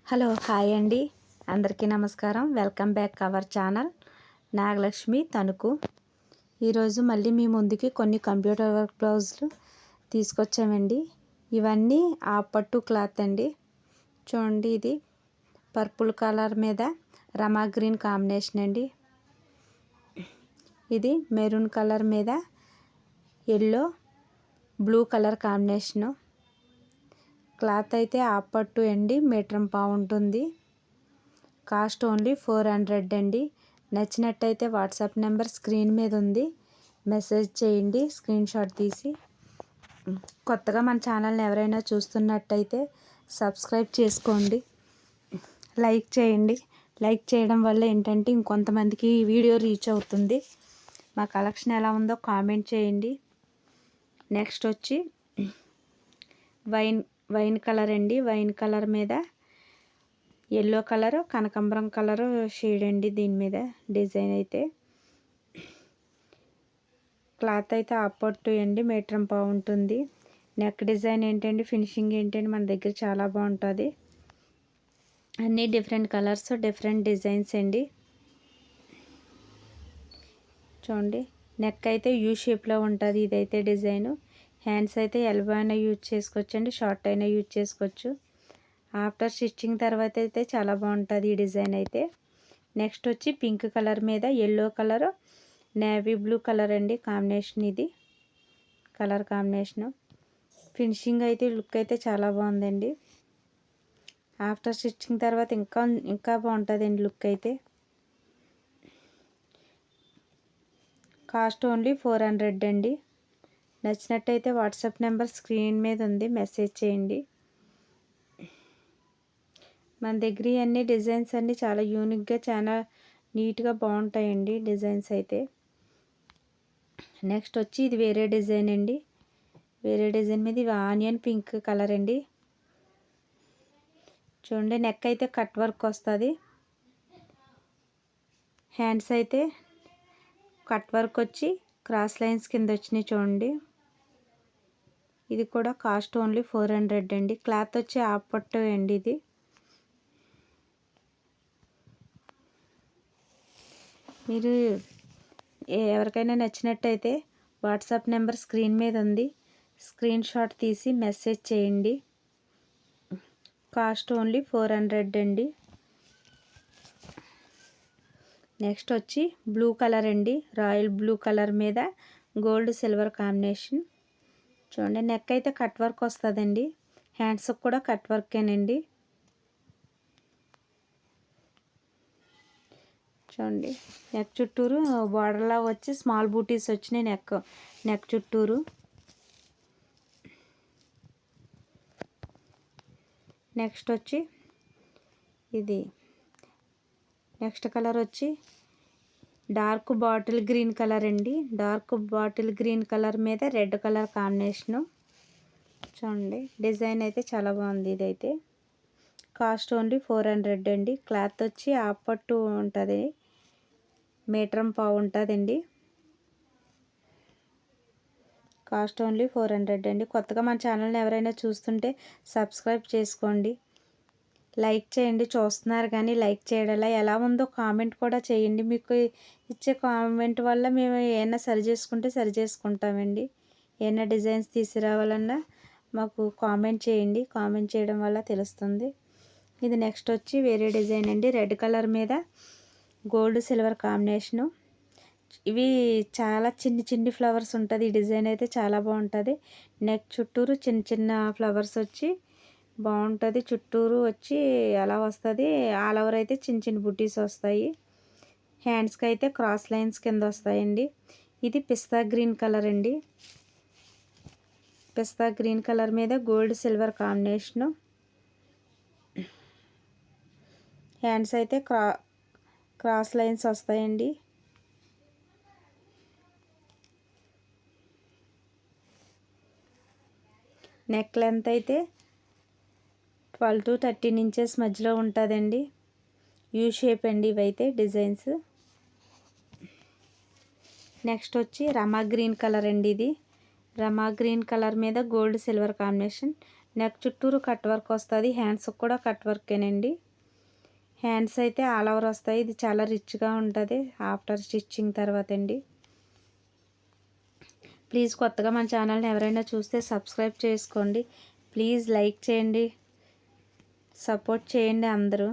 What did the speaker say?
Hello hi అండి, అందరికీ నమస్కారం. Welcome back our channel Nagalakshmi Tanuku. ఈరోజు మళ్ళీ మీ ముందుకి కొన్ని కంప్యూటర్ వర్క్ బ్లౌజులు తీసుకొచ్చామండి. ఇవన్నీ ఆ పట్టు క్లాత్ అండి. చూడండి, ఇది పర్పుల్ కలర్ మీద రమా గ్రీన్ కాంబినేషన్ అండి. ఇది మెరూన్ కలర్ మీద yellow blue colour combination. Cloth అయితే హాఫ్ పట్టు అండి, మీటర్ పావు ఉంటుంది. కాస్ట్ ఓన్లీ 400 అండి. నచ్చినట్టయితే వాట్సాప్ నెంబర్ స్క్రీన్ మీద ఉంది, మెసేజ్ చేయండి స్క్రీన్ షాట్ తీసి. కొత్తగా మన ఛానల్ని ఎవరైనా చూస్తున్నట్టయితే సబ్స్క్రైబ్ చేసుకోండి, లైక్ చేయండి. లైక్ చేయడం వల్ల ఏంటంటే ఇంకొంతమందికి ఈ వీడియో రీచ్ అవుతుంది. మా కలెక్షన్ ఎలా ఉందో కామెంట్ చేయండి. నెక్స్ట్ వచ్చి వైన్ కలర్ అండి. వైన్ కలర్ మీద ఎల్లో కలర్, కనకాంబరం కలర్ షేడ్ అండి. దీని మీద డిజైన్ అయితే క్లాత్ అయితే హాఫ్ పట్టు అండి, మీటర్ పావు ఉంటుంది. నెక్ డిజైన్ ఏంటండి, ఫినిషింగ్ ఏంటండి, మన దగ్గర చాలా బాగుంటుంది. అన్నీ డిఫరెంట్ కలర్స్, డిఫరెంట్ డిజైన్స్ అండి. చూడండి, నెక్ అయితే యూ షేప్లో ఉంటుంది. ఇదైతే డిజైను. హ్యాండ్స్ అయితే ఎల్బో అయినా యూజ్ చేసుకోవచ్చండి, షార్ట్ అయినా యూజ్ చేసుకోవచ్చు. ఆఫ్టర్ స్టిచ్చింగ్ తర్వాత అయితే చాలా బాగుంటుంది ఈ డిజైన్ అయితే. నెక్స్ట్ వచ్చి పింక్ కలర్ మీద yellow colour, navy blue colour అండి కాంబినేషన్. ఇది కలర్ కాంబినేషను. ఫినిషింగ్ అయితే లుక్ అయితే చాలా బాగుందండి. ఆఫ్టర్ స్టిచ్చింగ్ తర్వాత ఇంకా బాగుంటుందండి లుక్ అయితే. కాస్ట్ ఓన్లీ 400 అండి. నచ్చినట్టయితే వాట్సాప్ నెంబర్ స్క్రీన్ మీద ఉంది, మెసేజ్ చేయండి. మన దగ్గర అన్ని డిజైన్స్ అన్నీ చాలా యూనిక్గా, చాలా నీట్గా బాగుంటాయండి డిజైన్స్ అయితే. నెక్స్ట్ వచ్చి ఇది వేరే డిజైన్ అండి. వేరే డిజైన్ మీద ఇది ఆనియన్ పింక్ కలర్ అండి. చూడండి, నెక్ అయితే కట్ వర్క్ వస్తుంది. హ్యాండ్స్ అయితే కట్ వర్క్ వచ్చి క్రాస్ లైన్స్ కింద వచ్చినాయి చూడండి. ఇది కూడా కాస్ట్ ఓన్లీ 400 అండి. క్లాత్ వచ్చి హాఫ్ పట్టు అండి. ఇది మీరు ఎవరికైనా నచ్చినట్టయితే వాట్సాప్ నెంబర్ స్క్రీన్ మీద ఉంది, స్క్రీన్ షాట్ తీసి మెసేజ్ చేయండి. కాస్ట్ ఓన్లీ 400 అండి. నెక్స్ట్ వచ్చి బ్లూ కలర్ అండి. రాయల్ బ్లూ కలర్ మీద గోల్డ్ సిల్వర్ కాంబినేషన్. చూడండి, నెక్ అయితే కట్ వర్క్ వస్తుందండి. హ్యాండ్స్కి కూడా కట్ వర్కేనండి. చూడండి, నెక్ చుట్టూరు బార్డర్లా వచ్చి స్మాల్ బూటీస్ వచ్చినాయి నెక్ చుట్టూరు. నెక్స్ట్ వచ్చి ఇది నెక్స్ట్ కలర్ వచ్చి డార్క్ బాటిల్ గ్రీన్ కలర్ అండి. డార్క్ బాటిల్ గ్రీన్ కలర్ మీద రెడ్ కలర్ కాంబినేషను. చూడండి, డిజైన్ అయితే చాలా బాగుంది. ఇదైతే కాస్ట్ ఓన్లీ 400 అండి. క్లాత్ వచ్చి హాఫ్ పట్టు ఉంటుంది, మీటర్ పావు ఉంటుందండి. కాస్ట్ ఓన్లీ 400 అండి. కొత్తగా మన ఛానల్ని ఎవరైనా చూస్తుంటే సబ్స్క్రైబ్ చేసుకోండి, లైక్ చేయండి. చూస్తున్నారు కానీ లైక్ చేయడంలా. ఎలా ఉందో కామెంట్ కూడా చేయండి. మీకు ఇచ్చే కామెంట్ వల్ల మేము ఏమైనా సరి చేసుకుంటామండి. ఏమైనా డిజైన్స్ తీసుకురావాలన్నా మాకు కామెంట్ చేయండి. కామెంట్ చేయడం వల్ల తెలుస్తుంది. ఇది నెక్స్ట్ వచ్చి వేరే డిజైన్ అండి. రెడ్ కలర్ మీద గోల్డ్ సిల్వర్ కాంబినేషను. ఇవి చాలా చిన్ని ఫ్లవర్స్ ఉంటుంది. ఈ డిజైన్ అయితే చాలా బాగుంటుంది. నెక్ చుట్టూరు చిన్న చిన్న ఫ్లవర్స్ వచ్చి బాగుంటుంది. చుట్టూరు వచ్చి అలా వస్తుంది. ఆల్ ఓవర్ అయితే చిన్న బుటీస్ వస్తాయి. హ్యాండ్స్కి అయితే క్రాస్ లైన్స్ కింద వస్తాయండి. ఇది పిస్తా గ్రీన్ కలర్ అండి. పిస్తా గ్రీన్ కలర్ మీద గోల్డ్ సిల్వర్ కాంబినేషను. హ్యాండ్స్ అయితే క్రాస్ లైన్స్ వస్తాయండి. నెక్ లెంత్ అయితే 12 to 13 ఇంచెస్ మధ్యలో ఉంటుందండి. యూ షేప్ అండి ఇవైతే డిజైన్స్. నెక్స్ట్ వచ్చి రమా గ్రీన్ కలర్ అండి. ఇది రమా గ్రీన్ కలర్ మీద గోల్డ్ సిల్వర్ కాంబినేషన్. నెక్ చుట్టూరు కట్ వర్క్ వస్తుంది. హ్యాండ్స్కి కూడా కట్ వర్కేనండి. హ్యాండ్స్ అయితే ఆల్ ఓవర్ వస్తాయి. ఇది చాలా రిచ్గా ఉంటుంది ఆఫ్టర్ స్టిచ్చింగ్ తర్వాత అండి. ప్లీజ్ కొత్తగా మన ఛానల్ని ఎవరైనా చూస్తే సబ్స్క్రైబ్ చేసుకోండి. ప్లీజ్ లైక్ చేయండి, సపోర్ట్ చేయండి అందరూ.